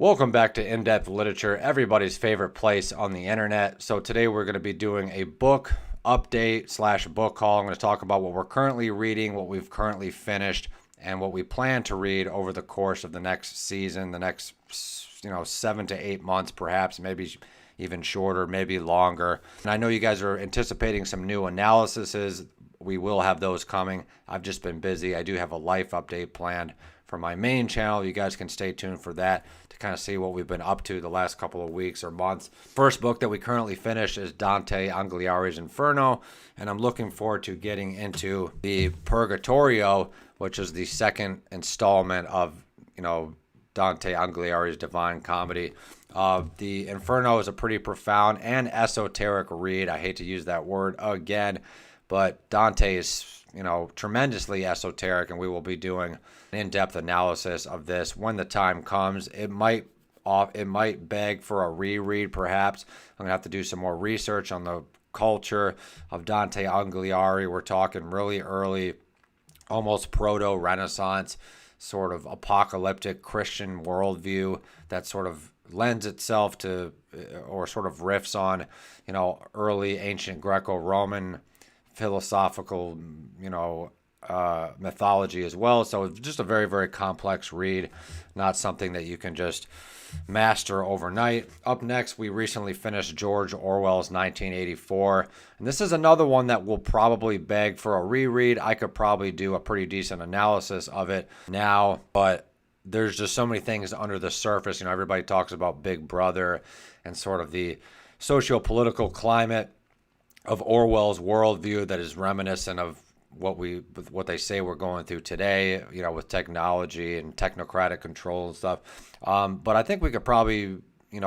Welcome back to In-Depth Literature, everybody's favorite place on the internet. So today we're going to be doing a book update slash book haul. I'm going to talk about what we're currently reading, what we've currently finished, and what we plan to read over the course of the next season, the next 7 to 8 months, perhaps, maybe even shorter, maybe longer. And I know you guys are anticipating some new analyses. We will have those coming. I've just been busy. I do have a life update planned for my main channel. You guys can stay tuned for that to kind of see what we've been up to the last couple of weeks or months. First book that we currently finished is Dante Alighieri's Inferno, and I'm looking forward to getting into the Purgatorio, which is the second installment of, Dante Alighieri's Divine Comedy. The Inferno is a pretty profound and esoteric read. I hate to use that word again, but Dante is, tremendously esoteric, and we will be doing an in-depth analysis of this when the time comes. It might beg for a reread, perhaps. I'm gonna have to do some more research on the culture of Dante Alighieri. We're talking really early, almost proto-Renaissance, sort of apocalyptic Christian worldview that sort of lends itself to, or sort of riffs on, early ancient Greco-Roman philosophical, mythology as well. So it's just a very, very complex read, not something that you can just master overnight. Up next, we recently finished George Orwell's 1984. And this is another one that will probably beg for a reread. I could probably do a pretty decent analysis of it now, but there's just so many things under the surface. Everybody talks about Big Brother and sort of the socio-political climate of Orwell's worldview that is reminiscent of what they say we're going through today, with technology and technocratic control and stuff. But I think we could probably,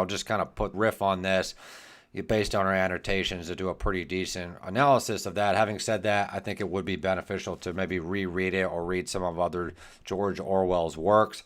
just kind of put riff on this based on our annotations to do a pretty decent analysis of that. Having said that, I think it would be beneficial to maybe reread it or read some of other George Orwell's works.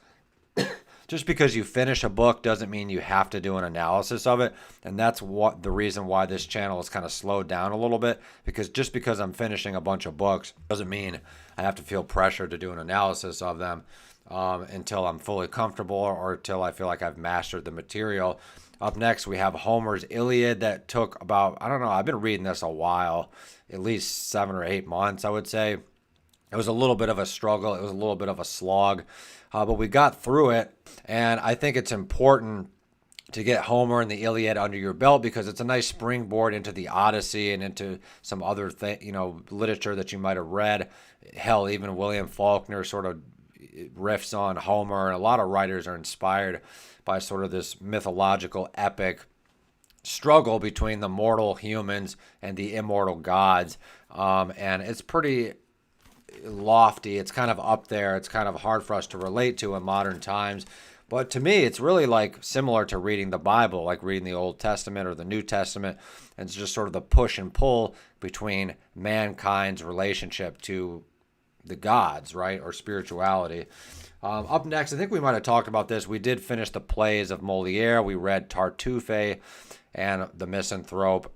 Just because you finish a book doesn't mean you have to do an analysis of it. And that's what the reason why this channel is kind of slowed down a little bit, because just because I'm finishing a bunch of books doesn't mean I have to feel pressure to do an analysis of them until I'm fully comfortable or until I feel like I've mastered the material. Up next, we have Homer's Iliad that took about, I've been reading this a while, at least 7 or 8 months, I would say. It was a little bit of a struggle. It was a little bit of a slog, but we got through it. And I think it's important to get Homer and the Iliad under your belt because it's a nice springboard into the Odyssey and into some other literature that you might have read. Hell, even William Faulkner sort of riffs on Homer, and a lot of writers are inspired by sort of this mythological epic struggle between the mortal humans and the immortal gods. And it's pretty lofty. It's kind of up there. It's kind of hard for us to relate to in modern times. But to me, it's really like similar to reading the Bible, like reading the Old Testament or the New Testament. And it's just sort of the push and pull between mankind's relationship to the gods, right? Or spirituality. Up next, I think we might have talked about this. We did finish the plays of Moliere. We read Tartuffe and The Misanthrope.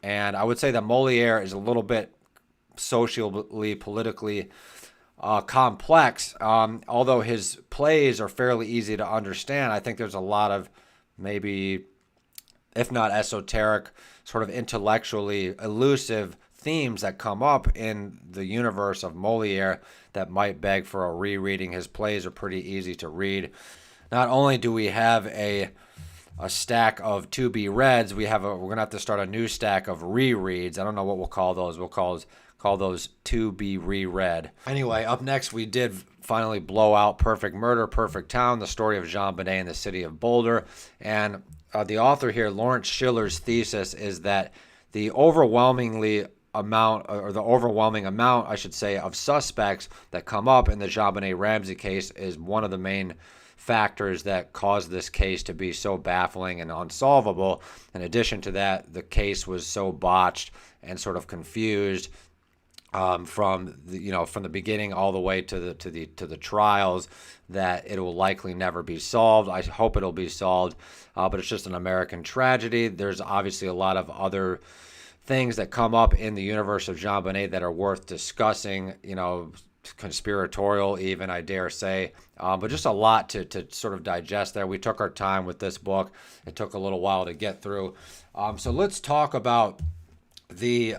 And I would say that Moliere is a little bit socially, politically complex. Although his plays are fairly easy to understand, I think there's a lot of maybe, if not esoteric, sort of intellectually elusive themes that come up in the universe of Moliere that might beg for a rereading. His plays are pretty easy to read. Not only do we have a stack of to be reads, we're gonna have to start a new stack of rereads. I don't know what we'll call those. We'll call those to be reread. Anyway, up next, we did finally blow out Perfect Murder, Perfect Town, the story of Jean Bonnet and the city of Boulder. And the author here, Lawrence Schiller's thesis is that the overwhelming amount, I should say, of suspects that come up in the Jean Bonnet Ramsey case is one of the main factors that caused this case to be so baffling and unsolvable. In addition to that, the case was so botched and sort of confused from the beginning all the way to the trials that it will likely never be solved. I hope it'll be solved, but it's just an American tragedy. There's obviously a lot of other things that come up in the universe of Jean Bonnet that are worth discussing. conspiratorial even, I dare say. But just a lot to sort of digest there. We took our time with this book. It took a little while to get through. So let's talk about the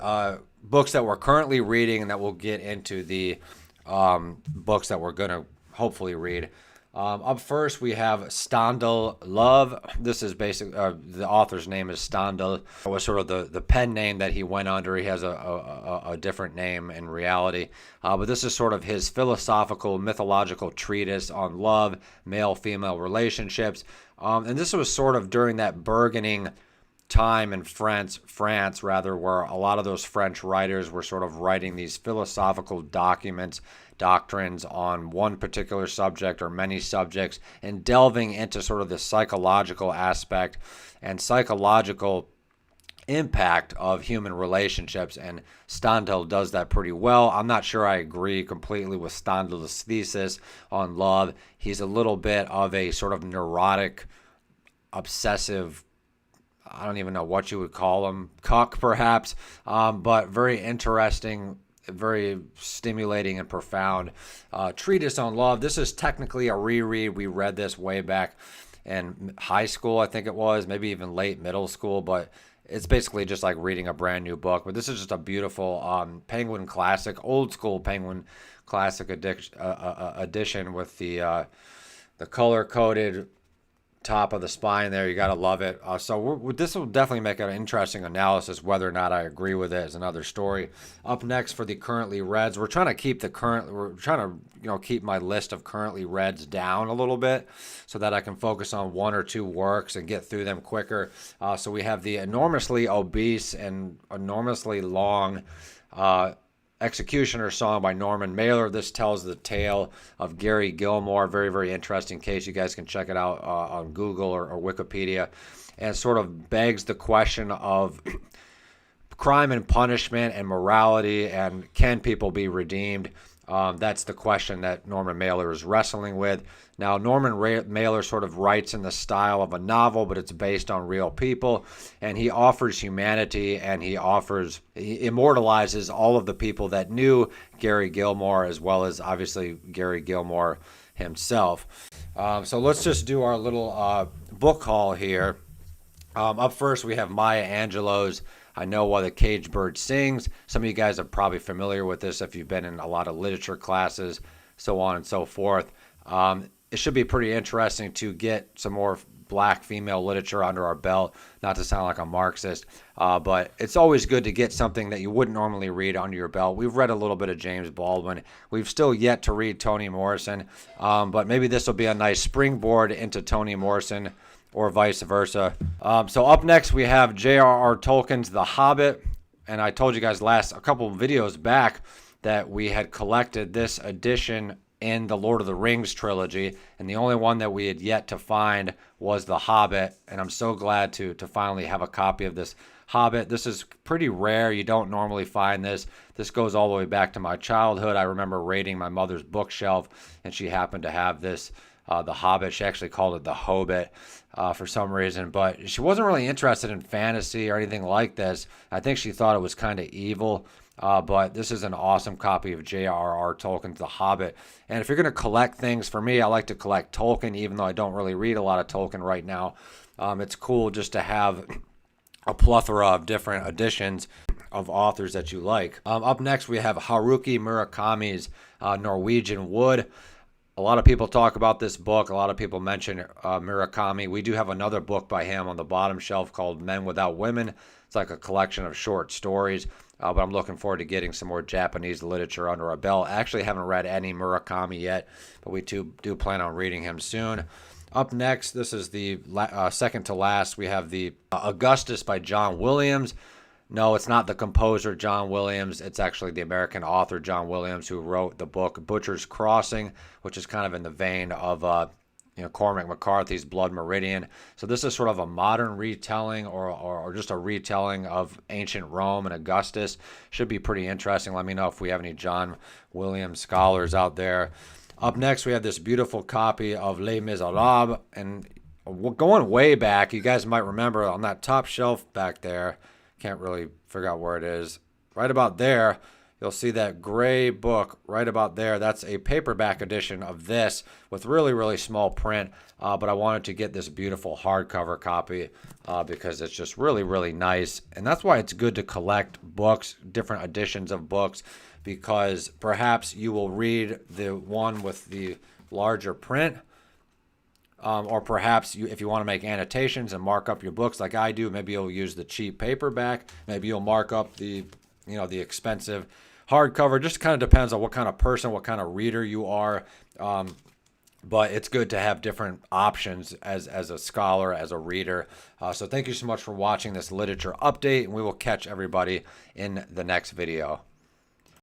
books that we're currently reading, and that we'll get into the books that we're going to hopefully read. Up first, we have Stendhal Love. This is basically, the author's name is Stendhal. It was sort of the pen name that he went under. He has a different name in reality. But this is sort of his philosophical, mythological treatise on love, male-female relationships. And this was sort of during that burgeoning time in France, where a lot of those French writers were sort of writing these philosophical doctrines on one particular subject or many subjects, and delving into sort of the psychological aspect and psychological impact of human relationships, and Stendhal does that pretty well. I'm not sure I agree completely with Stendhal's thesis on love. He's a little bit of a sort of neurotic, obsessive, I don't even know what you would call him, cuck perhaps, but very interesting, very stimulating and profound treatise on love. This is technically a reread. We read this way back in high school, I think it was, maybe even late middle school, but it's basically just like reading a brand new book. But this is just a beautiful Penguin classic, old school Penguin classic edition with the color-coded top of the spine there. You got to love it. So this will definitely make an interesting analysis. Whether or not I agree with it is another story. Up next for the currently reads, we're trying to keep keep my list of currently reads down a little bit so that I can focus on one or two works and get through them quicker. So we have the enormously obese and enormously long Executioner song by Norman Mailer. This tells the tale of Gary Gilmore. Very, very interesting case. You guys can check it out on Google or Wikipedia, and sort of begs the question of crime and punishment and morality, and can people be redeemed? That's the question that Norman Mailer is wrestling with. Now, Norman Mailer sort of writes in the style of a novel, but it's based on real people, and he offers humanity, and he immortalizes all of the people that knew Gary Gilmore, as well as obviously Gary Gilmore himself. So let's just do our little book haul here. Up first, we have Maya Angelou's I Know Why the Caged Bird Sings. Some of you guys are probably familiar with this if you've been in a lot of literature classes, so on and so forth. It should be pretty interesting to get some more black female literature under our belt, not to sound like a Marxist, but it's always good to get something that you wouldn't normally read under your belt. We've read a little bit of James Baldwin. We've still yet to read Toni Morrison, but maybe this will be a nice springboard into Toni Morrison, or vice versa. So up next, we have J.R.R. Tolkien's The Hobbit, and I told you guys a couple of videos back that we had collected this edition in the Lord of the Rings trilogy, and the only one that we had yet to find was The Hobbit, and I'm so glad to finally have a copy of this Hobbit. This is pretty rare. You don't normally find this. This goes all the way back to my childhood. I remember raiding my mother's bookshelf, and she happened to have this, The Hobbit. She actually called it The Hobbit for some reason, but she wasn't really interested in fantasy or anything like this. I think she thought it was kind of evil. But this is an awesome copy of J.R.R. Tolkien's The Hobbit. And if you're going to collect things, for me, I like to collect Tolkien, even though I don't really read a lot of Tolkien right now. It's cool just to have a plethora of different editions of authors that you like. Up next, we have Haruki Murakami's Norwegian Wood. A lot of people talk about this book. A lot of people mention Murakami. We do have another book by him on the bottom shelf called Men Without Women. It's like a collection of short stories. But I'm looking forward to getting some more Japanese literature under our belt. I actually haven't read any Murakami yet, but we do plan on reading him soon. Up next, this is the second to last. We have the Augustus by John Williams. No, it's not the composer John Williams. It's actually the American author John Williams who wrote the book Butcher's Crossing, which is kind of in the vein of Cormac McCarthy's Blood Meridian. So this is sort of a modern retelling or just a retelling of ancient Rome and Augustus. Should be pretty interesting. Let me know if we have any John Williams scholars out there. Up next, we have this beautiful copy of Les Miserables. And going way back, you guys might remember on that top shelf back there, can't really figure out where it is, right about there, you'll see that gray book right about there. That's a paperback edition of this with really, really small print. But I wanted to get this beautiful hardcover copy because it's just really, really nice. And that's why it's good to collect books, different editions of books, because perhaps you will read the one with the larger print. Or perhaps if you want to make annotations and mark up your books like I do, maybe you'll use the cheap paperback. Maybe you'll mark up the expensive hardcover. Just kind of depends on what kind of person, what kind of reader you are. But it's good to have different options as a scholar, as a reader. So thank you so much for watching this literature update, and we will catch everybody in the next video.